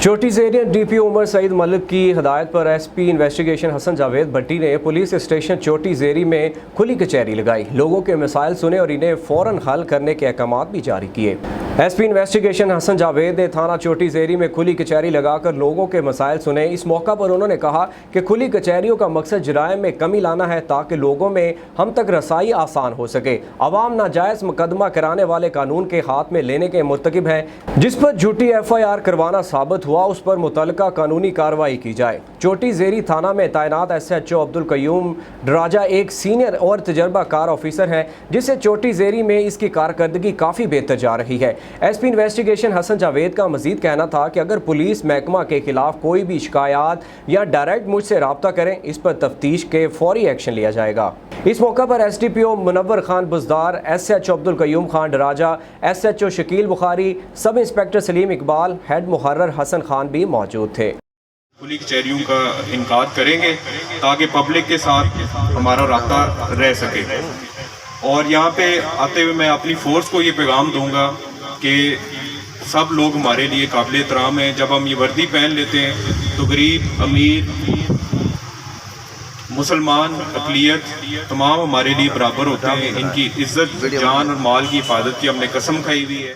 चोटी ज़ेरियन DPO उमर सईद मलिक की हदायत पर SP इन्वेस्टिगेशन हसन जावेद भट्टी ने पुलिस स्टेशन चोटी ज़ेरी में खुली कचहरी लगाई। लोगों के मसाइल सुने और इन्हें फ़ौरन हल करने के अहकाम भी जारी किए। SP इन्वेस्टिगेशन हसन जावेद ने थाना चोटी ज़ेरी में खुली कचहरी लगाकर लोगों के मसाइल सुने। इस मौका पर उन्होंने कहा कि खुली कचहरियों का मकसद जराइम में कमी लाना है ताकि लोगों में हम तक रसाई आसान हो सके। अवाम नाजायज़ मुकदमा कराने वाले कानून के हाथ में लेने के मुर्तकिब हैं। जिस पर झूठी FIR करवाना साबित हुआ उस पर मुतल्लिका कानूनी कार्रवाई की जाए। चोटी ज़ेरी थाना में तैनात SHO अब्दुल कयूम डराजा एक सीनियर और तजर्बाकार ऑफिसर हैं जिससे चोटी ज़ेरी में इसकी कारकर्दगी काफ़ी बेहतर जा रही है। SP इन्वेस्टिगेशन हसन जावेद का मजीद कहना था कि अगर पुलिस महकमा के खिलाफ कोई भी शिकायत या डायरेक्ट मुझसे रब्ता करें इस पर तफ्तीश के फौरी एक्शन लिया जाएगा। इस मौका पर SDPO Munawwar Khan Buzdar, SHO Abdul Qayyum Khan डराजा, SHO Shakeel Bukhari, sub inspector Saleem Iqbal, head मुहर्रर हसन खान भी मौजूद थे। खुली कचहरियों का इनकार करेंगे ताकि पब्लिक के साथ हमारा रास्ता रह सके। और यहाँ पे आते हुए मैं अपनी फोर्स को ये पैगाम दूंगा कि सब लोग हमारे लिए काबिल एहतराम हैं। जब हम ये वर्दी पहन लेते हैं तो गरीब, अमीर, मुसलमान, अक़लियत तमाम हमारे लिए बराबर होते हैं। इनकी इज्जत, जान और माल की हिफाजत की हमने कसम खाई हुई है।